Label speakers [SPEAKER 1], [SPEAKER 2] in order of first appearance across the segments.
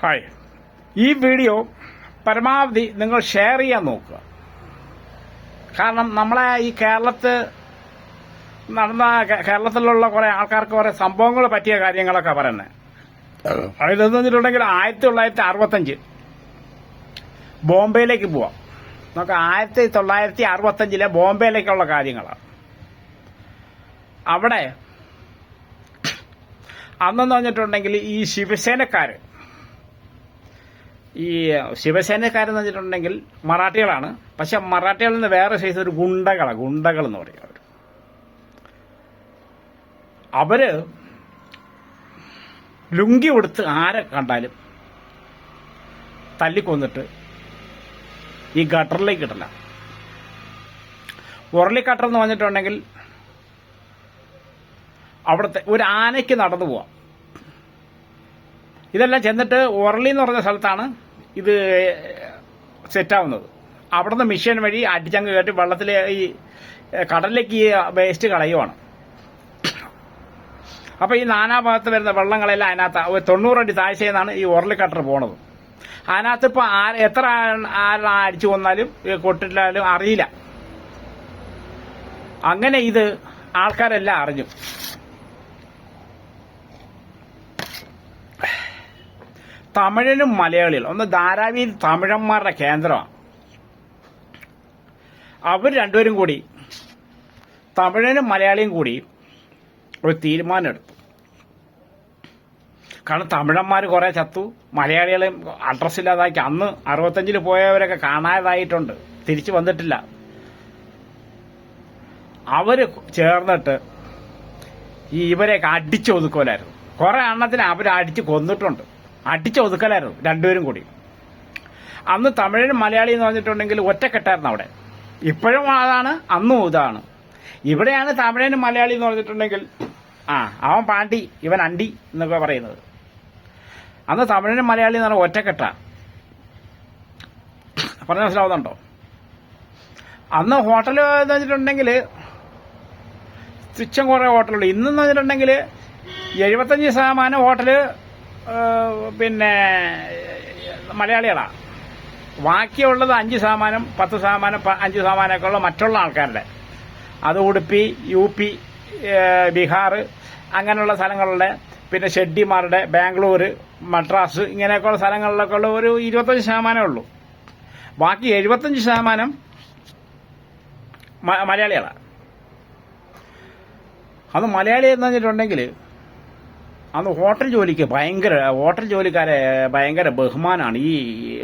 [SPEAKER 1] Hi, ഈ video പരമാവധി നിങ്ങൾ ഷെയർ ചെയ്യാൻ നോക്കുക. കാരണം നമ്മളെ ഈ കേരളത്തിലുള്ള കുറെ ആൾക്കാർക്ക് കുറെ സംഭവങ്ങൾ പറ്റിയ കാര്യങ്ങളൊക്കെ പറയുന്നത്. അതെന്ന് വെച്ചിട്ടുണ്ടെങ്കിൽ 1965 ബോംബെയിലേക്ക് പോവാം. നമുക്ക് 1965 ബോംബെയിലേക്കുള്ള കാര്യങ്ങളാണ്. അവിടെ അന്നെന്ന് പറഞ്ഞിട്ടുണ്ടെങ്കിൽ ഈ ശിവസേനക്കാരെന്ന് വെച്ചിട്ടുണ്ടെങ്കിൽ മറാഠികളാണ്. പക്ഷെ മറാഠികളിൽ നിന്ന് വേറെ സൈസ് ഒരു ഗുണ്ടകൾ എന്ന് പറയും. അവര് ലുങ്കി കൊടുത്ത് ആരെ കണ്ടാലും തല്ലിക്കൊന്നിട്ട് ഈ ഗട്ടറിലേക്ക് ഇടല. ഉരുളിക്കട്ടർ എന്ന് പറഞ്ഞിട്ടുണ്ടെങ്കിൽ അവിടുത്തെ ഒരു ആനയ്ക്ക് നടന്നു പോവാം. ഇതെല്ലാം ചെന്നിട്ട് ഉരുളി എന്ന് പറഞ്ഞ സ്ഥലത്താണ് ഇത് സെറ്റാവുന്നത്. അവിടുന്ന് മിഷൻ വഴി അടിച്ചങ്ങ് കയറ്റി വെള്ളത്തിലെ ഈ കടലിലേക്ക് ഈ വേസ്റ്റ് കളയുവാണ്. അപ്പൊ ഈ നാനാഭാഗത്ത് വരുന്ന വെള്ളങ്ങളെല്ലാം അതിനകത്ത് 90 അടി താഴ്ചയെന്നാണ് ഈ ഉരുളിക്കട്ടർ പോണത്. അതിനകത്ത് ഇപ്പൊ എത്ര അടിച്ചു കൊന്നാലും കൊട്ടിട്ടാലും അറിയില്ല. അങ്ങനെ ഇത് ആൾക്കാരെല്ലാം അറിഞ്ഞു. തമിഴനും മലയാളികളും ഒന്ന് ധാരാവിയിൽ തമിഴന്മാരുടെ കേന്ദ്രമാണ്. അവർ രണ്ടുപേരും കൂടി തമിഴനും മലയാളിയും കൂടി ഒരു തീരുമാനം എടുത്തു. കാരണം തമിഴന്മാർ കുറെ ചത്തു, മലയാളികളെയും അഡ്രസ് ഇല്ലാതാക്കി. അന്ന് 65 പോയവരൊക്കെ കാണാതായിട്ടുണ്ട്, തിരിച്ചു വന്നിട്ടില്ല. അവര് ചേർന്നിട്ട് ഇവരെയൊക്കെ അടിച്ചൊതുക്കലായിരുന്നു. കുറെ എണ്ണത്തിന് അവർ അടിച്ച് കൊന്നിട്ടുണ്ട്. അടിച്ചൊതുക്കലായിരുന്നു രണ്ടുപേരും കൂടി. അന്ന് തമിഴനും മലയാളി എന്ന് പറഞ്ഞിട്ടുണ്ടെങ്കിൽ ഒറ്റക്കെട്ടായിരുന്നു അവിടെ. ഇപ്പോഴും അതാണ്, അന്നും ഇതാണ്. ഇവിടെയാണ് തമിഴനും മലയാളി എന്ന് പറഞ്ഞിട്ടുണ്ടെങ്കിൽ അവൻ പാണ്ടി ഇവൻ അണ്ടി എന്നൊക്കെ പറയുന്നത്. അന്ന് തമിഴനും മലയാളി എന്ന് പറഞ്ഞാൽ ഒറ്റക്കെട്ടാ. പറഞ്ഞ മനസ്സിലാവുന്നുണ്ടോ? അന്ന് ഹോട്ടൽ എന്ന് വെച്ചിട്ടുണ്ടെങ്കിൽ തുച്ഛം കുറെ ഹോട്ടലുണ്ട്. ഇന്നെന്ന് വെച്ചിട്ടുണ്ടെങ്കിൽ 75% ഹോട്ടല് പിന്നെ മലയാളികളാണ്. ബാക്കിയുള്ളത് 5%, 10%, 5% ഒക്കെ ഉള്ള മറ്റുള്ള ആൾക്കാരുടെ. അത് ഉടുപ്പി, UP, ബീഹാർ അങ്ങനെയുള്ള സ്ഥലങ്ങളിലെ, പിന്നെ ഷെഡ്ഡിമാരുടെ, ബാംഗ്ലൂർ, മദ്രാസ് ഇങ്ങനെയൊക്കെയുള്ള സ്ഥലങ്ങളിലൊക്കെ ഉള്ള ഒരു 25% ഉള്ളൂ. ബാക്കി 75% മലയാളികളാണ്. അത് മലയാളി എന്ന് പറഞ്ഞിട്ടുണ്ടെങ്കിൽ അന്ന് ഹോട്ടൽ ജോലിക്കാരെ ഭയങ്കര ബഹുമാനമാണ് ഈ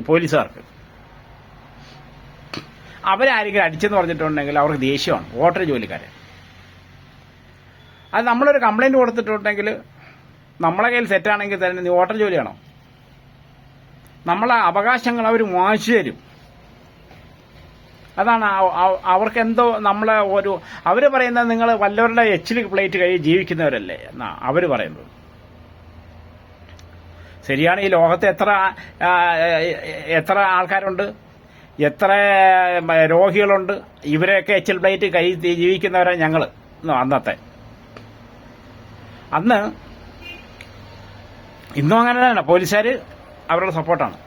[SPEAKER 1] പോലീസുകാർക്ക്. അവരാരെങ്കിലും അടിച്ചെന്ന് പറഞ്ഞിട്ടുണ്ടെങ്കിൽ അവർക്ക് ദേഷ്യമാണ് ഹോട്ടൽ ജോലിക്കാരെ. അത് നമ്മളൊരു കംപ്ലൈന്റ് കൊടുത്തിട്ടുണ്ടെങ്കിൽ നമ്മളെ കയ്യിൽ സെറ്റാണെങ്കിൽ തന്നെ നീ ഹോട്ടൽ ജോലിയാണോ? നമ്മളെ അവകാശങ്ങൾ അവർ വാങ്ങിച്ചു തരും. അതാണ് അവർക്ക് എന്തോ നമ്മളെ അവര് പറയുന്നത് നിങ്ങൾ വല്ലവരുടെ എച്ചിൽ പ്ലേറ്റ് കഴി ജീവിക്കുന്നവരല്ലേ എന്നാ അവര് പറയുന്നത്. ശരിയാണ്. ഈ ലോകത്ത് എത്ര ആൾക്കാരുണ്ട്, എത്ര രോഗികളുണ്ട്. ഇവരെയൊക്കെ എച്ചിൽ പ്ലേറ്റ് കൈ ജീവിക്കുന്നവരാണ് ഞങ്ങൾ അന്നത്തെ. അന്ന് ഇന്നും അങ്ങനെ തന്നെ പോലീസുകാർ അവരുടെ സപ്പോർട്ടാണ്.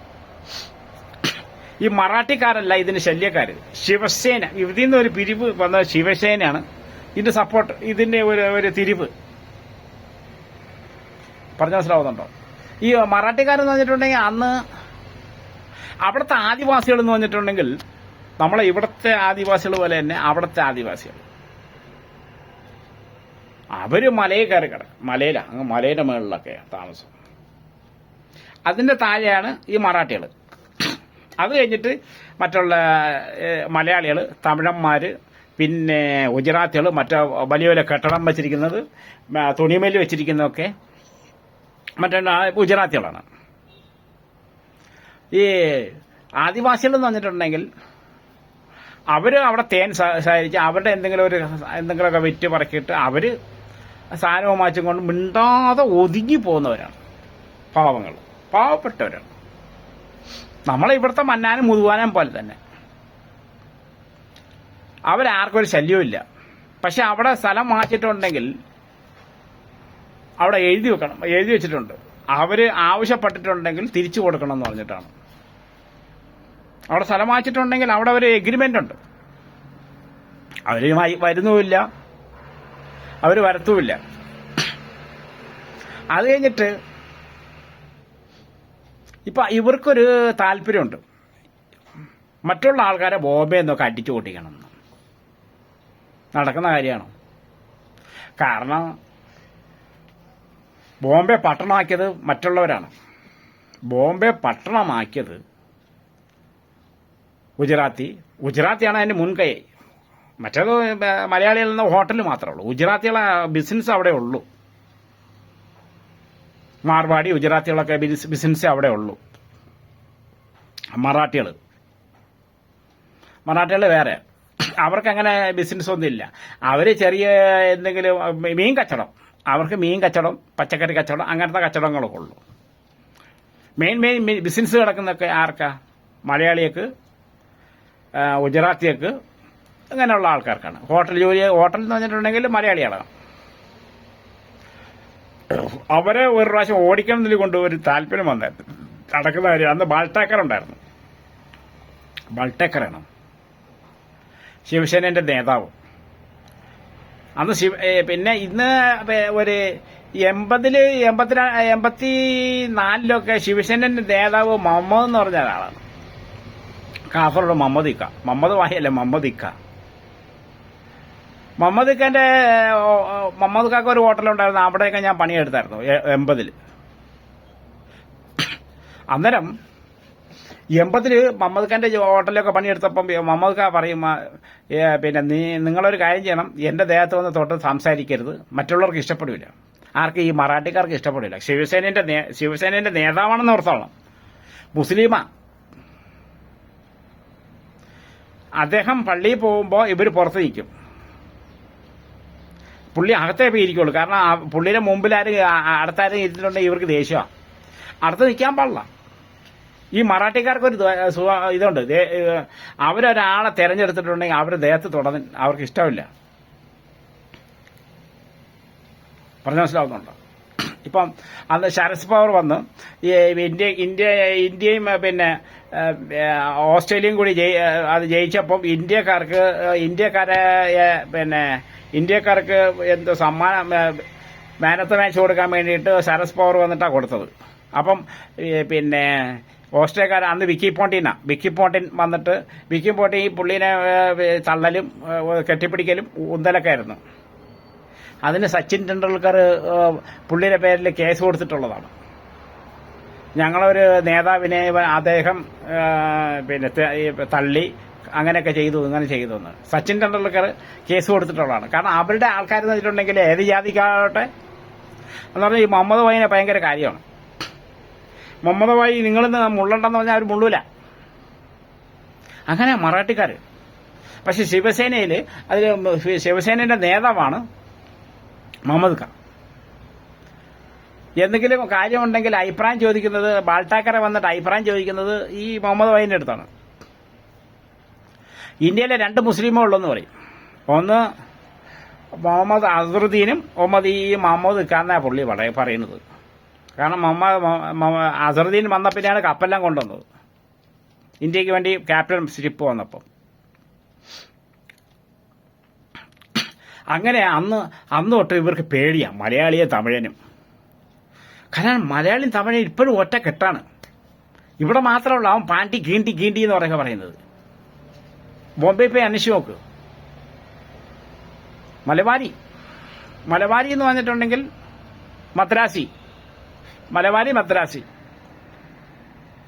[SPEAKER 1] ഈ മറാഠിക്കാരല്ല ഇതിന് ശല്യക്കാര്. ശിവസേന, ഇതിൽ നിന്ന് ഒരു പിരിവ് വന്ന ശിവസേനയാണ് ഇതിന്റെ സപ്പോർട്ട്, ഇതിന്റെ ഒരു തിരിവ്. പറഞ്ഞു മനസ്സിലാവുന്നുണ്ടോ? ഈ മറാഠിക്കാരെന്ന് പറഞ്ഞിട്ടുണ്ടെങ്കിൽ അന്ന് അവിടുത്തെ ആദിവാസികൾ എന്ന് പറഞ്ഞിട്ടുണ്ടെങ്കിൽ നമ്മളെ ഇവിടുത്തെ ആദിവാസികൾ പോലെ തന്നെ അവിടുത്തെ ആദിവാസികൾ. അവര് മലയിൽ കയറി കിടക്കും. അങ്ങ് മലയുടെ മുകളിലൊക്കെ താമസം. അതിന്റെ താഴെയാണ് ഈ മറാഠികൾ. അത് കഴിഞ്ഞിട്ട് മറ്റുള്ള മലയാളികൾ, തമിഴന്മാര്, പിന്നെ ഗുജറാത്തികൾ, മറ്റേ വലിയ വലിയ കെട്ടിടം വെച്ചിരിക്കുന്നത്, തുണിമേല് വെച്ചിരിക്കുന്നതൊക്കെ മറ്റുള്ള ഗുജറാത്തികളാണ്. ഈ ആദിവാസികൾ എന്ന് പറഞ്ഞിട്ടുണ്ടെങ്കിൽ അവര് അവിടെ തേൻ സഹകരിച്ച് അവരുടെ എന്തെങ്കിലുമൊക്കെ വിറ്റ് പറക്കിയിട്ട് അവര് സാധനവും മാറ്റും കൊണ്ട് മിണ്ടാതെ ഒതുങ്ങി പോകുന്നവരാണ്. പാവപ്പെട്ടവരാണ്. നമ്മളെ ഇവിടുത്തെ മന്നാനും മുതുവാനും പോലെ തന്നെ. അവരാർക്കും ഒരു ശല്യവും. പക്ഷെ അവിടെ സ്ഥലം മാറ്റിയിട്ടുണ്ടെങ്കിൽ അവിടെ എഴുതി വെച്ചിട്ടുണ്ട് അവർ ആവശ്യപ്പെട്ടിട്ടുണ്ടെങ്കിൽ തിരിച്ചു കൊടുക്കണം എന്ന് പറഞ്ഞിട്ടാണ്. അവിടെ സ്ഥലം വാങ്ങിച്ചിട്ടുണ്ടെങ്കിൽ അവിടെ ഒരു എഗ്രിമെന്റ് ഉണ്ട്. അവർ വരുന്നുമില്ല, അവർ വരത്തുമില്ല. അത് കഴിഞ്ഞിട്ട് ഇപ്പൊ ഇവർക്കൊരു താല്പര്യമുണ്ട്, മറ്റുള്ള ആൾക്കാരെ ബോംബെ എന്നൊക്കെ അടിച്ചു പൊട്ടിക്കണം. നടക്കുന്ന കാര്യമാണ്. കാരണം ബോംബെ പട്ടണമാക്കിയത് മറ്റുള്ളവരാണ്. ബോംബെ പട്ടണമാക്കിയത് ഗുജറാത്തിയാണ് അതിന്റെ മുൻകൈ. മറ്റേത് മലയാളികളിൽ നിന്ന് ഹോട്ടൽ മാത്രമേ ഉള്ളൂ. ഗുജറാത്തികളെ ബിസിനസ് അവിടെ ഉള്ളൂ. മാർവാടി ഗുജറാത്തികളൊക്കെ ബിസിനസ് അവിടെ ഉള്ളൂ. മറാഠികൾ വേറെ, അവർക്ക് അങ്ങനെ ബിസിനസ് ഒന്നും ഇല്ല. അവർ ചെറിയ എന്തെങ്കിലും മീൻ കച്ചവടം, അവർക്ക് മീൻ കച്ചവടം, പച്ചക്കറി കച്ചവടം, അങ്ങനത്തെ കച്ചവടങ്ങളൊക്കെ ഉള്ളൂ. മെയിൻ ബിസിനസ് കിടക്കുന്നതൊക്കെ ആർക്കാ? മലയാളിക്ക്, ഗുജറാത്തിക്ക്, അങ്ങനെയുള്ള ആൾക്കാർക്കാണ്. ഹോട്ടൽ എന്ന് പറഞ്ഞിട്ടുണ്ടെങ്കിൽ മലയാളികളാണ്. അവരെ ഒരു പ്രാവശ്യം ഓടിക്കണമെന്നതിൽ കൊണ്ട് ഒരു താല്പര്യം വന്നായിരുന്നു. നടക്കുന്ന കാര്യം. അന്ന് ബാൾട്ടേക്കർ ഉണ്ടായിരുന്നു. ബാൾട്ടേക്കറാണ് ശിവസേനന്റെ നേതാവ്. അന്ന് പിന്നെ ഇന്ന് ഒരു 84 ശിവസേനന്റെ നേതാവ് മുഹമ്മദ് എന്ന് പറഞ്ഞ ഒരാളാണ്. കാസർഗോഡ് മുഹമ്മദ് വാഹിയല്ല, മുഹമ്മദ് ഇക്കാക്ക് ഒരു ഹോട്ടലുണ്ടായിരുന്നു. അവിടെയൊക്കെ ഞാൻ പണിയെടുത്തായിരുന്നു 80. അന്നേരം 80 മുഹമ്മദ് ഖാന്റെ ഹോട്ടലിലൊക്കെ പണിയെടുത്തപ്പം മുഹമ്മദ് ഖാൻ പറയും, പിന്നെ നിങ്ങളൊരു കാര്യം ചെയ്യണം, എന്റെ ദേഹത്ത് വന്ന് തൊട്ട് സംസാരിക്കരുത്, മറ്റുള്ളവർക്ക് ഇഷ്ടപ്പെടില്ല. ആർക്ക്? ഈ മറാഠിക്കാർക്ക് ഇഷ്ടപ്പെടില്ല. ശിവസേനന്റെ നേതാവാണെന്ന് ഓർത്തോളാം, മുസ്ലിമാ. അദ്ദേഹം പള്ളിയിൽ പോകുമ്പോൾ ഇവർ പുറത്ത് നിൽക്കും. പുള്ളി അകത്തേ പോയിരിക്കുള്ളൂ. കാരണം പുള്ളിയുടെ മുമ്പിൽ അടുത്താരും ഇരുന്നിട്ടുണ്ടെങ്കിൽ ഇവർക്ക് ദേഷ്യമാണ്. അടുത്ത് നിൽക്കാൻ പാടില്ല. ഈ മറാഠിക്കാർക്കൊരു ഇതുണ്ട്, അവരൊരാളെ തെരഞ്ഞെടുത്തിട്ടുണ്ടെങ്കിൽ അവരുടെ ദേഹത്ത് തുടങ്ങി അവർക്ക് ഇഷ്ടമില്ല. പറഞ്ഞു മനസ്സിലാവുന്നുണ്ടോ? ഇപ്പം അന്ന് ശരത് പവാർ വന്ന് ഇന്ത്യയും പിന്നെ ഓസ്ട്രേലിയയും കൂടി അത് ജയിച്ചപ്പം ഇന്ത്യക്കാർക്ക് എന്തോ സമ്മാനം, മാൻ ഓഫ് ദ മാച്ച് കൊടുക്കാൻ വേണ്ടിയിട്ട് ശരത് പവാർ വന്നിട്ടാണ് കൊടുത്തത്. അപ്പം പിന്നെ ഓസ്ട്രേലിയക്കാർ അന്ന് വിക്കി പോണ്ടിൻ വന്നിട്ട് വിക്കി പോണ്ടിൻ ഈ പുള്ളീനെ തള്ളലും കെട്ടിപ്പിടിക്കലും ഉന്തലൊക്കെ ആയിരുന്നു. അതിന് സച്ചിൻ ടെണ്ടുൽക്കർ പുള്ളിയുടെ പേരിൽ കേസ് കൊടുത്തിട്ടുള്ളതാണ്. ഞങ്ങളൊരു നേതാവിനെ അദ്ദേഹം പിന്നെ തള്ളി അങ്ങനെയൊക്കെ ഇങ്ങനെ ചെയ്തു എന്ന് സച്ചിൻ ടെണ്ടുൽക്കർ കേസ് കൊടുത്തിട്ടുള്ളതാണ്. കാരണം അവരുടെ ആൾക്കാരെന്ന് വെച്ചിട്ടുണ്ടെങ്കിൽ ഏത് ജാതിക്കാവട്ടെ എന്ന് പറഞ്ഞാൽ ഈ മുഹമ്മദ് വൈനെ ഭയങ്കര കാര്യമാണ്. മുഹമ്മദ് വൈ നിങ്ങളിന്ന് മുള്ളണ്ടെന്ന് പറഞ്ഞാൽ അവർ മുള്ളൂല. അങ്ങനെ മറാഠിക്കാർ. പക്ഷെ ശിവസേനയിൽ ശിവസേനയുടെ നേതാവാണ് മുഹമ്മദ് ഖാൻ. എന്തെങ്കിലും കാര്യമുണ്ടെങ്കിൽ അഭിപ്രായം ചോദിക്കുന്നത്, ബാൾട്ടാക്കറെ വന്നിട്ട് അഭിപ്രായം ചോദിക്കുന്നത് ഈ മുഹമ്മദ് വൈൻ്റെ അടുത്താണ്. ഇന്ത്യയിലെ 2 മുസ്ലിമേ ഉള്ളെന്ന് പറയും. ഒന്ന് മുഹമ്മദ് അസറുദ്ദീനും ഈ മുഹമ്മദ് ഖാന്നാണ് പുള്ളി പറയുന്നത്. കാരണം അസറുദ്ദീൻ വന്ന പിന്നെയാണ് കപ്പെല്ലാം കൊണ്ടുവന്നത് ഇന്ത്യക്ക് വേണ്ടി, ക്യാപ്റ്റൻ ഷിപ്പ് വന്നപ്പോൾ. അങ്ങനെ അന്ന് തൊട്ട് ഇവർക്ക് പേടിയാണ് മലയാളിയെ തമിഴനും. കാരണം മലയാളിയും തമിഴനും ഇപ്പോഴും ഒറ്റ കെട്ടാണ്. ഇവിടെ മാത്രമുള്ള അവൻ പാണ്ടി ഗീണ്ടി എന്ന് പറയുക പറയുന്നത്. ബോംബെ പോയി അന്വേഷിച്ച് നോക്ക്. മലബാരി എന്ന് പറഞ്ഞിട്ടുണ്ടെങ്കിൽ മദ്രാസി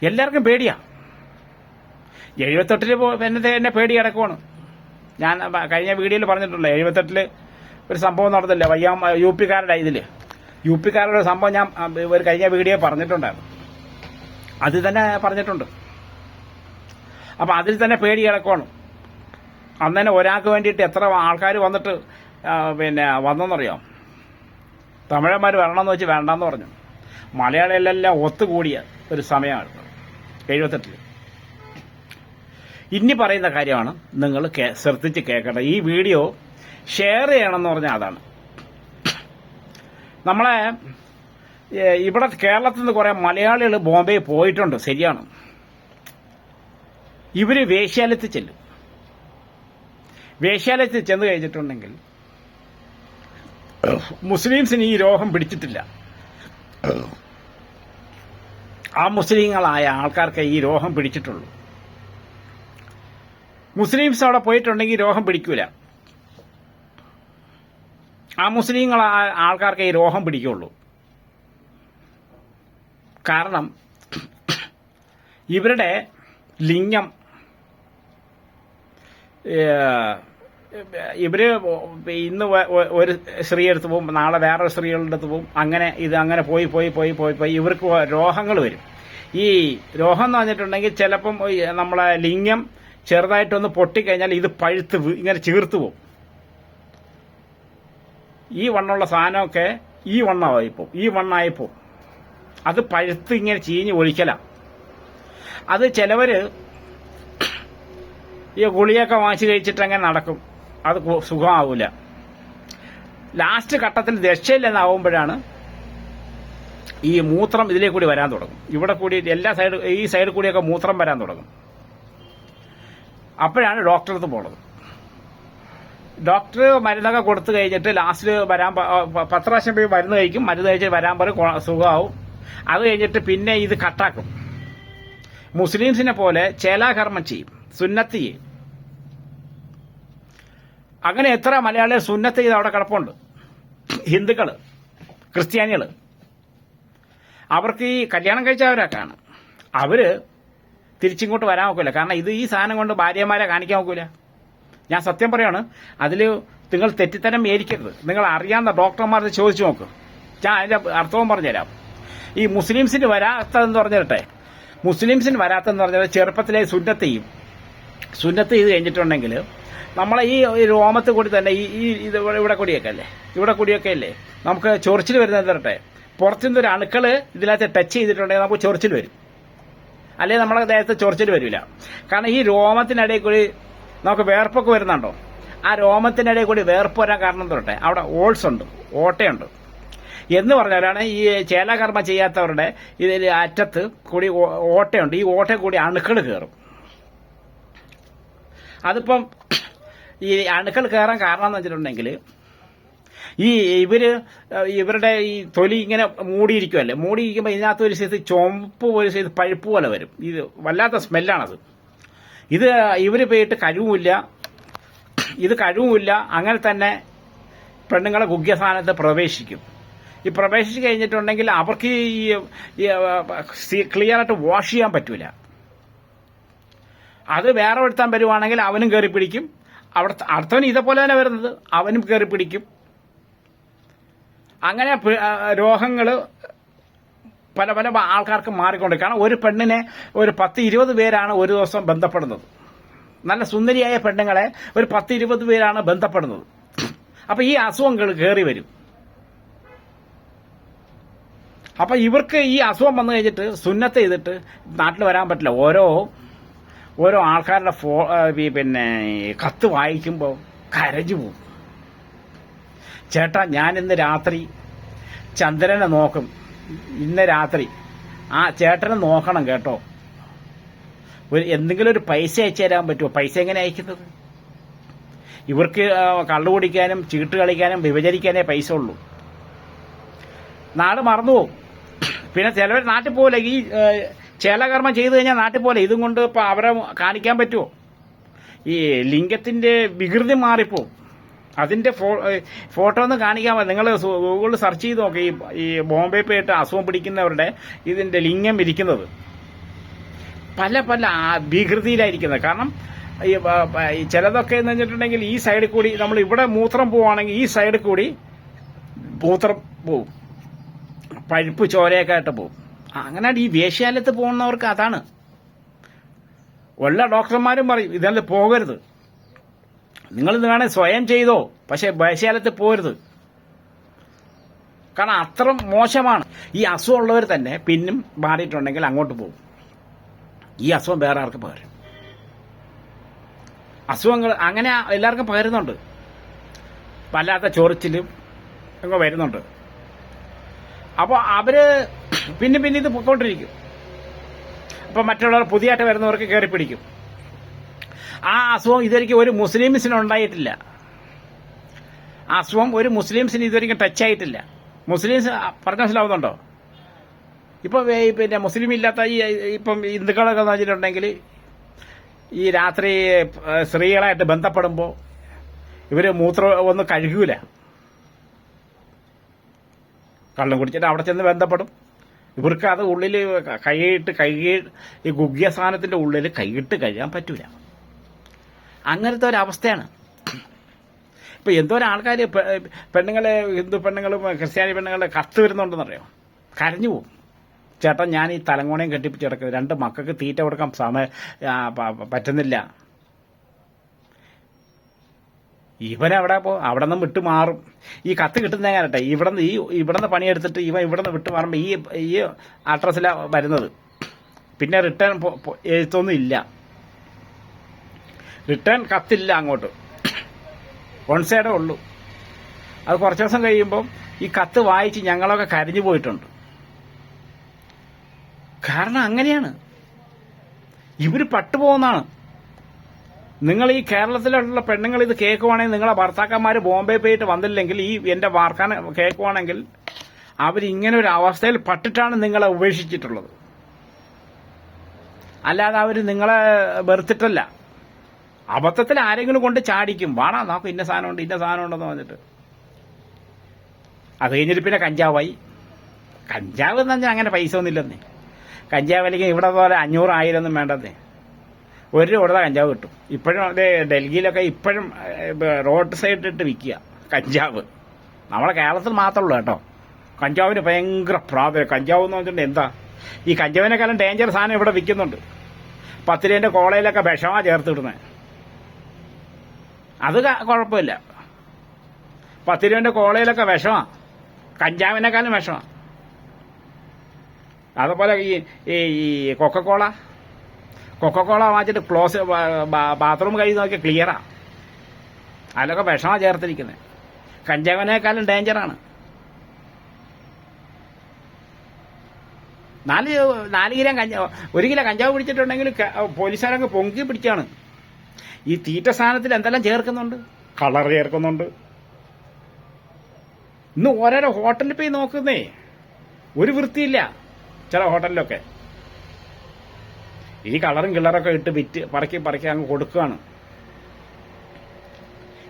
[SPEAKER 1] എല്ലാവർക്കും പേടിയാ. 78 എന്നെ പേടി കിടക്കുവാണ്. ഞാൻ കഴിഞ്ഞ വീഡിയോയിൽ പറഞ്ഞിട്ടുള്ള 78 ഒരു സംഭവം നടന്നില്ല, യു പിക്കാരുടെ സംഭവം ഞാൻ ഒരു കഴിഞ്ഞ വീഡിയോ പറഞ്ഞിട്ടുണ്ടായിരുന്നു. അതിൽ തന്നെ പറഞ്ഞിട്ടുണ്ട്. അപ്പം അതിൽ തന്നെ പേടി കിടക്കുവാണ്. അന്ന് തന്നെ ഒരാൾക്ക് വേണ്ടിയിട്ട് എത്ര ആൾക്കാർ വന്നിട്ട് പിന്നെ വന്നെന്നറിയാം. തമിഴന്മാർ വരണമെന്ന് വെച്ച് വേണ്ടെന്ന് പറഞ്ഞു. മലയാളികളെല്ലാം ഒത്തുകൂടിയ ഒരു സമയമായിരുന്നു 78. ഇനി പറയുന്ന കാര്യമാണ് നിങ്ങൾ ശ്രദ്ധിച്ച് കേൾക്കേണ്ടത്. ഈ വീഡിയോ ഷെയർ ചെയ്യണമെന്ന് പറഞ്ഞാൽ അതാണ്. നമ്മളെ ഇവിടെ കേരളത്തിൽ നിന്ന് കുറെ മലയാളികൾ ബോംബെ പോയിട്ടുണ്ട്, ശരിയാണ്. ഇവര് വേശ്യാലയത്തിൽ ചെല്ലും. വേശ്യാലയത്തിൽ ചെന്ന് കഴിഞ്ഞിട്ടുണ്ടെങ്കിൽ മുസ്ലിംസിന് ഈ രോഗം പിടിച്ചിട്ടില്ല. ആ മുസ്ലിങ്ങളായ ആൾക്കാർക്ക് ഈ രോഗം പിടിച്ചിട്ടുള്ളൂ. മുസ്ലിംസ് അവിടെ പോയിട്ടുണ്ടെങ്കിൽ രോഗം പിടിക്കൂല. ആ മുസ്ലിങ്ങളായ ആൾക്കാർക്ക് ഈ രോഗം പിടിക്കുള്ളൂ. കാരണം ഇവരുടെ ലിംഗം ഇവര് ഇന്ന് ഒരു സ്ത്രീ എടുത്ത് പോകും, നാളെ വേറൊരു സ്ത്രീകളുടെ അടുത്ത് പോകും. അങ്ങനെ ഇത് അങ്ങനെ പോയി പോയി പോയി പോയി പോയി ഇവർക്ക് രോഗങ്ങൾ വരും. ഈ രോഗം എന്ന് പറഞ്ഞിട്ടുണ്ടെങ്കിൽ ചിലപ്പം നമ്മളെ ലിംഗം ചെറുതായിട്ടൊന്ന് പൊട്ടിക്കഴിഞ്ഞാൽ ഇത് പഴുത്ത് ഇങ്ങനെ ചീർത്തു പോകും. ഈ വണ്ണമുള്ള സാധനമൊക്കെ ഈ വണ്ണമായിപ്പോ അത് പഴുത്ത് ഇങ്ങനെ ചീഞ്ഞ് ഒഴിക്കലാണ്. അത് ചിലവര് ഈ ഗുളിയൊക്കെ വാങ്ങിച്ച് കഴിച്ചിട്ട് അങ്ങനെ നടക്കും. അത് സുഖമാവൂല. ലാസ്റ്റ് ഘട്ടത്തിൽ രക്ഷയില്ലെന്നാവുമ്പോഴാണ് ഈ മൂത്രം ഇതിലേ കൂടി വരാൻ തുടങ്ങും. ഇവിടെ കൂടി ഈ സൈഡിൽ കൂടിയൊക്കെ മൂത്രം വരാൻ തുടങ്ങും. അപ്പോഴാണ് ഡോക്ടറെ അടുത്ത് പോണത്. ഡോക്ടർ മരുന്നൊക്കെ കൊടുത്തു കഴിഞ്ഞിട്ട് ലാസ്റ്റ് വരാൻ 10 പ്രാവശ്യം പോയി മരുന്ന് കഴിക്കും. മരുന്ന് കഴിച്ചിട്ട് വരാൻ പറയും, സുഖമാവും. അത് കഴിഞ്ഞിട്ട് പിന്നെ ഇത് കട്ടാക്കും. മുസ്ലിംസിനെ പോലെ ചേലാകർമ്മം ചെയ്യും, സുന്നത്ത് ചെയ്യും. അങ്ങനെ എത്ര മലയാളികൾ സുന്നത്ത് ചെയ്ത് അവിടെ കിടപ്പുണ്ട്. ഹിന്ദുക്കള്, ക്രിസ്ത്യാനികള്, അവർക്ക് ഈ കല്യാണം കഴിച്ചവരൊക്കെയാണ്. അവര് തിരിച്ചിങ്ങോട്ട് വരാൻ നോക്കില്ല. കാരണം ഈ സാധനം കൊണ്ട് ഭാര്യമാരെ കാണിക്കാൻ നോക്കൂല. ഞാൻ സത്യം പറയാണ്. അതിൽ നിങ്ങൾ തെറ്റിത്തരം ഏരിക്കരുത്. നിങ്ങൾ അറിയാവുന്ന ഡോക്ടർമാരെ ചോദിച്ചു നോക്ക്. ഞാൻ അതിന്റെ അർത്ഥവും പറഞ്ഞുതരാം. ഈ മുസ്ലിംസിന് വരാത്തതെന്ന് പറഞ്ഞിട്ടെ, മുസ്ലിംസിന് വരാത്തതെന്ന് പറഞ്ഞാൽ ചെറുപ്പത്തിലെ സുന്നത്ത് ചെയ്യും. സുന്നത്ത് ചെയ്ത് കഴിഞ്ഞിട്ടുണ്ടെങ്കിൽ നമ്മളെ ഈ രോമത്തിൽ കൂടി തന്നെ ഇവിടെ കൂടിയൊക്കെ അല്ലേ നമുക്ക് ചൊറിച്ചിൽ വരുന്നത് തരട്ടെ. പുറത്തുനിന്ന് ഒരു അണുക്കള് ഇതിനകത്ത് ടച്ച് ചെയ്തിട്ടുണ്ടെങ്കിൽ നമുക്ക് ചൊറിച്ചിൽ വരും. അല്ലെങ്കിൽ നമ്മളെ ദേഹത്ത് ചൊറിച്ചിൽ വരില്ല. കാരണം ഈ രോമത്തിനിടയിൽ കൂടി നമുക്ക് വേർപ്പൊക്കെ വരുന്നുണ്ടോ? ആ രോമത്തിനിടയിൽ കൂടി വേർപ്പ് വരാൻ കാരണം തരട്ടെ, അവിടെ ഓൾസ് ഉണ്ട്, ഓട്ടയുണ്ട് എന്ന് പറഞ്ഞാലാണ് ഈ ചേലാകർമ്മം ചെയ്യാത്തവരുടെ ഇതിൽ അറ്റത്ത് കൂടി ഓട്ടയുണ്ട്. ഈ ഓട്ടയിൽ കൂടി അണുക്കൾ കയറും. അതിപ്പം ഈ അണുക്കൾ കയറാൻ കാരണം എന്ന് വെച്ചിട്ടുണ്ടെങ്കിൽ ഇവരുടെ ഈ തൊലി ഇങ്ങനെ മൂടിയിരിക്കുമല്ലേ. മൂടിയിരിക്കുമ്പോൾ ഇതിനകത്ത് ഒരു സൈസ് ചുമപ്പ്, ഒരു സൈസ് പഴുപ്പ് പോലെ വരും. ഇത് വല്ലാത്ത സ്മെല്ലാണത്. ഇവര് പോയിട്ട് കഴുവുമില്ല. അങ്ങനെ തന്നെ പെണ്ണുങ്ങളെ ഗുഹ്യസ്ഥാനത്ത് പ്രവേശിക്കും. ഈ പ്രവേശിച്ച് കഴിഞ്ഞിട്ടുണ്ടെങ്കിൽ അവർക്ക് ക്ലിയർ ആയിട്ട് വാഷ് ചെയ്യാൻ പറ്റൂല. അത് വേറെ ഒരുത്താൻ വരുവാണെങ്കിൽ അവനും കയറി പിടിക്കും. അടുത്തവൻ ഇതേപോലെ തന്നെ വരുന്നത്, അവനും കയറി പിടിക്കും. അങ്ങനെ രോഗങ്ങൾ പല പല ആൾക്കാർക്ക് മാറിക്കൊണ്ട്. കാരണം ഒരു പെണ്ണിനെ ഒരു 10-20 പേരാണ് ഒരു ദിവസം ബന്ധപ്പെടുന്നത്. നല്ല സുന്ദരിയായ പെണ്ണുങ്ങളെ ഒരു 10-20 പേരാണ് ബന്ധപ്പെടുന്നത്. അപ്പൊ ഈ അസുഖങ്ങൾ കയറി വരും. അപ്പൊ ഇവർക്ക് ഈ അസുഖം വന്നു കഴിഞ്ഞിട്ട് സുന്നത്ത് ചെയ്തിട്ട് നാട്ടിൽ വരാൻ പറ്റില്ല. ഓരോ ആൾക്കാരുടെ പിന്നെ കത്ത് വായിക്കുമ്പോൾ കരഞ്ഞു പോകും. ചേട്ടാ, ഞാൻ ഇന്ന് രാത്രി ചന്ദ്രനെ നോക്കും. ഇന്ന് രാത്രി ആ ചേട്ടനെ നോക്കണം കേട്ടോ. എന്തെങ്കിലും ഒരു പൈസ അയച്ചു തരാൻ പറ്റുമോ? പൈസ എങ്ങനെ അയക്കുന്നത്? ഇവർക്ക് കള്ളു കുടിക്കാനും ചീട്ട് കളിക്കാനും വിഭജിക്കാനേ പൈസ ഉള്ളൂ. നാട് മറന്നുപോകും. പിന്നെ ചിലവർ നാട്ടിൽ പോലെ ഈ ചേലകർമ്മം ചെയ്തു കഴിഞ്ഞാൽ നാട്ടിൽ പോലെ ഇതും കൊണ്ട് ഇപ്പൊ അവരെ കാണിക്കാൻ പറ്റുമോ? ഈ ലിംഗത്തിന്റെ വികൃതി മാറിപ്പോവും. അതിന്റെ ഫോട്ടോ ഒന്ന് കാണിക്കാൻ പറ്റും. നിങ്ങൾ ഗൂഗിളിൽ സെർച്ച് ചെയ്ത് നോക്കി. ഈ ബോംബെ പോയിട്ട് അസുഖം പിടിക്കുന്നവരുടെ ഇതിന്റെ ലിംഗം ഇരിക്കുന്നത് പല പല വികൃതിയിലായിരിക്കുന്നത്. കാരണം ഈ ചിലതൊക്കെ എന്ന് വെച്ചിട്ടുണ്ടെങ്കിൽ ഈ സൈഡിൽ കൂടി നമ്മൾ ഇവിടെ മൂത്രം പോവുകയാണെങ്കിൽ ഈ സൈഡിൽ കൂടി മൂത്രം പോവും, പഴുപ്പ് ചോരയൊക്കെ ആയിട്ട് പോവും. അങ്ങനെ ഈ വേശ്യാലയത്ത് പോകുന്നവർക്ക് അതാണ്. എല്ലാ ഡോക്ടർമാരും പറയും ഇതിനകത്ത് പോകരുത്, നിങ്ങളിത് വേണേ സ്വയം ചെയ്തോ, പക്ഷെ വേശ്യാലയത്ത് പോകരുത്. കാരണം അത്ര മോശമാണ്. ഈ അസുഖമുള്ളവർ തന്നെ പിന്നും മാറിയിട്ടുണ്ടെങ്കിൽ അങ്ങോട്ട് പോകും. ഈ അസുഖം വേറെ ആർക്കും പകരും. അസുഖങ്ങൾ അങ്ങനെ എല്ലാവർക്കും പകരുന്നുണ്ട്. വല്ലാത്ത ചൊറിച്ചിലും ഒക്കെ വരുന്നുണ്ട്. അപ്പോൾ അവര് പിന്നെ ഇത് പൊയ്ക്കൊണ്ടിരിക്കും. അപ്പൊ മറ്റുള്ളവർ പുതിയതായിട്ട് വരുന്നവർക്ക് കയറി പിടിക്കും. ആ അസുഖം ഇതുവരെയ്ക്കും ഒരു മുസ്ലിംസിന് ഉണ്ടായിട്ടില്ല. ആ അസുഖം ഒരു മുസ്ലിംസിന് ഇതുവരെയ്ക്കും ടച്ച് ആയിട്ടില്ല. മുസ്ലിംസ് പറഞ്ഞ മനസ്സിലാവുന്നുണ്ടോ? ഇപ്പം പിന്നെ മുസ്ലിം ഇല്ലാത്ത ഇപ്പം ഹിന്ദുക്കളൊക്കെ വെച്ചിട്ടുണ്ടെങ്കിൽ ഈ രാത്രി സ്ത്രീകളായിട്ട് ബന്ധപ്പെടുമ്പോൾ ഇവര് മൂത്രം ഒന്നും കഴുകൂല. കള്ളം കുടിച്ചിട്ട് അവിടെ ചെന്ന് ബന്ധപ്പെടും. ഇവർക്ക് അത് ഉള്ളിൽ ഈ ഗുഗ്യ സാധനത്തിന്റെ ഉള്ളിൽ കൈയിട്ട് കഴിയാൻ പറ്റൂല. അങ്ങനത്തെ ഒരവസ്ഥയാണ്. ഇപ്പൊ എന്തോരം ആൾക്കാർ പെണ്ണുങ്ങളെ, ഹിന്ദു പെണ്ണുങ്ങളും ക്രിസ്ത്യാനി പെണ്ണുങ്ങളെ കത്ത് വരുന്നുണ്ടെന്നറിയോ? കരഞ്ഞു പോകും. ചേട്ടാ, ഞാൻ ഈ തലങ്ങോണയും കെട്ടിപ്പിച്ച് കിടക്കുന്നത്, 2 മക്കൾക്ക് തീറ്റ കൊടുക്കാൻ പറ്റുന്നില്ല. ഇവനവിടെ അവിടെ നിന്ന് വിട്ടു മാറും. ഈ കത്ത് കിട്ടുന്ന എങ്ങനെട്ടെ, ഇവിടുന്ന് പണിയെടുത്തിട്ട് ഇവിടുന്ന് വിട്ടു മാറുമ്പോൾ ഈ അഡ്രസ്സിലാണ് വരുന്നത്. പിന്നെ റിട്ടേൺ എഴുത്തൊന്നും ഇല്ല, റിട്ടേൺ കത്തില്ല അങ്ങോട്ട്, വൺ സൈഡേ ഉള്ളൂ. അത് കുറച്ച് ദിവസം കഴിയുമ്പം ഈ കത്ത് വായിച്ച് ഞങ്ങളൊക്കെ കരഞ്ഞു പോയിട്ടുണ്ട്. കാരണം അങ്ങനെയാണ്, ഇവര് പട്ടുപോകുന്നതാണ്. നിങ്ങൾ ഈ കേരളത്തിലുള്ള പെണ്ണുങ്ങൾ ഇത് കേൾക്കുവാണെങ്കിൽ, നിങ്ങളെ ഭർത്താക്കന്മാർ ബോംബെ പോയിട്ട് വന്നില്ലെങ്കിൽ ഈ എന്റെ വാർക്കാൻ കേൾക്കുവാണെങ്കിൽ, അവരിങ്ങനെ ഒരു അവസ്ഥയിൽ പട്ടിട്ടാണ് നിങ്ങളെ ഉപേക്ഷിച്ചിട്ടുള്ളത്. അല്ലാതെ അവർ നിങ്ങളെ വെറുത്തിട്ടല്ല. അബദ്ധത്തിൽ ആരെങ്കിലും കൊണ്ട് ചാടിക്കും, വാടാ നമുക്ക് ഇന്ന സാധനമുണ്ട് ഉണ്ടെന്ന് പറഞ്ഞിട്ട്. അത് കഴിഞ്ഞിട്ട് പിന്നെ കഞ്ചാവായി. കഞ്ചാവ് എന്ന് പറഞ്ഞാൽ അങ്ങനെ പൈസ ഒന്നുമില്ലെന്നേ. കഞ്ചാവ് അല്ലെങ്കിൽ ഇവിടെ പോലെ 500-1000 ഒന്നും വേണ്ടതേ. 1 രൂപ കൊടുത്താൽ കഞ്ചാവ് കിട്ടും. ഇപ്പോഴും ഡൽഹിയിലൊക്കെ ഇപ്പോഴും റോഡ് സൈഡിട്ട് വിൽക്കുക കഞ്ചാവ്. നമ്മളെ കേരളത്തിൽ മാത്രമേ ഉള്ളൂ കേട്ടോ കഞ്ചാവിന് ഭയങ്കര പ്രാധാന്യം. കഞ്ചാവ് എന്ന് പറഞ്ഞിട്ടുണ്ട് എന്താ, ഈ കഞ്ചാവിനേക്കാളും ഡേഞ്ചർ സാധനം ഇവിടെ വിൽക്കുന്നുണ്ട്. 10 രൂപേന്റെ കോളയിലൊക്കെ വിഷമാ ചേർത്തിടുന്നത്. അത് കുഴപ്പമില്ല. 10 രൂപേന്റെ കോളയിലൊക്കെ വിഷമാ, കഞ്ചാവിനേക്കാളും വിഷമാ. അതുപോലെ ഈ കൊക്കക്കോള വാങ്ങിച്ചിട്ട് ക്ലോസ് ബാത്റൂം കഴിഞ്ഞ് നോക്കിയാൽ ക്ലിയറാ. അതിലൊക്കെ വിഷമാ ചേർത്തിരിക്കുന്നത്. കഞ്ചാവിനേക്കാളും ഡേഞ്ചറാണ്. 4 കിലോ കഞ്ചാവ്, 1 കിലോ കഞ്ചാവ് പിടിച്ചിട്ടുണ്ടെങ്കിൽ പോലീസുകാരൊക്കെ പൊങ്കി പിടിച്ചാണ്. ഈ തീറ്റ സാധനത്തിൽ എന്തെല്ലാം ചേർക്കുന്നുണ്ട്, കളർ ചേർക്കുന്നുണ്ട്. ഇന്ന് ഓരോരോ ഹോട്ടലിൽ പോയി നോക്കുന്നേ, ഒരു വൃത്തിയില്ല ചില ഹോട്ടലിലൊക്കെ. ഈ കളറും കിളറൊക്കെ ഇട്ട് വിറ്റ് പറക്കി അങ്ങ് കൊടുക്കുകയാണ്.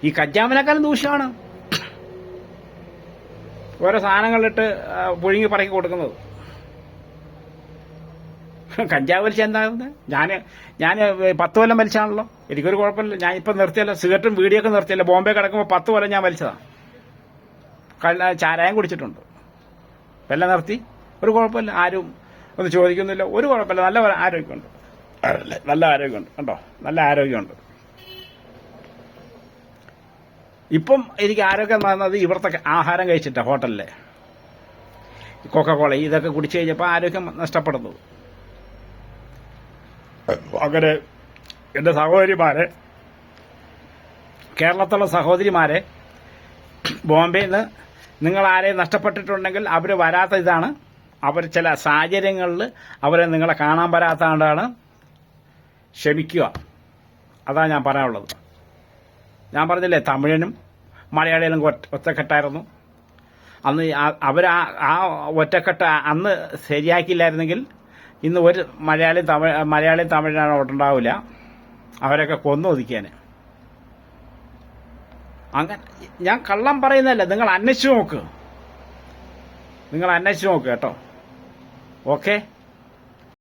[SPEAKER 1] ഈ കഞ്ചാവിനേക്കാളും ദൂഷ്യമാണ് ഓരോ സാധനങ്ങളിട്ട് പുഴുങ്ങി പറക്കി കൊടുക്കുന്നത്. കഞ്ചാവ് വലിച്ച എന്താകുന്നത്? ഞാൻ 10 കൊല്ലം വലിച്ചാണല്ലോ, എനിക്കൊരു കുഴപ്പമില്ല. ഞാൻ ഇപ്പം നിർത്തിയല്ലോ, സിഗരറ്റും വീടിയൊക്കെ നിർത്തിയല്ലോ. ബോംബെ കിടക്കുമ്പോൾ 10 കൊല്ലം ഞാൻ വലിച്ചതാണ്. ചാരായം കുടിച്ചിട്ടുണ്ട്, എല്ലാം നിർത്തി. ഒരു കുഴപ്പമില്ല, ആരും ഒന്നും ചോദിക്കുന്നില്ല, ഒരു കുഴപ്പമില്ല. നല്ല ആരോഗ്യമുണ്ട്, നല്ല ആരോഗ്യമുണ്ട് കണ്ടോ, നല്ല ആരോഗ്യമുണ്ട്. ഇപ്പം എനിക്ക് ആരോഗ്യം വന്നത് ഇവിടുത്തെ ആഹാരം കഴിച്ചിട്ടാ. ഹോട്ടലിലെ കൊക്കക്കോള ഇതൊക്കെ കുടിച്ചു കഴിഞ്ഞപ്പോൾ ആരോഗ്യം നഷ്ടപ്പെടുന്നു. അങ്ങനെ എന്റെ സഹോദരിമാരെ, കേരളത്തിലുള്ള സഹോദരിമാരെ, ബോംബെയിൽ നിന്ന് നിങ്ങൾ ആരെയും നഷ്ടപ്പെട്ടിട്ടുണ്ടെങ്കിൽ അവർ വരാത്ത ഇതാണ്. അവർ ചില സാഹചര്യങ്ങളിൽ അവരെ നിങ്ങളെ കാണാൻ വരാത്തതാണ്. ക്ഷമിക്കുക, അതാണ് ഞാൻ പറയാനുള്ളത്. ഞാൻ പറഞ്ഞില്ലേ, തമിഴനും മലയാളികളും ഒറ്റക്കെട്ടായിരുന്നു. അന്ന് ആ ഒറ്റക്കെട്ട് അന്ന് ശരിയാക്കിയില്ലായിരുന്നെങ്കിൽ ഇന്ന് ഒരു മലയാളിയും തമിഴനാണ് ഉണ്ടാവില്ല. അവരൊക്കെ കൊന്നൊതുക്കിയാന്. അങ്ങനെ ഞാൻ കള്ളം പറയുന്നതല്ല, നിങ്ങൾ അന്വേഷിച്ചു നോക്ക് കേട്ടോ. ഓക്കെ.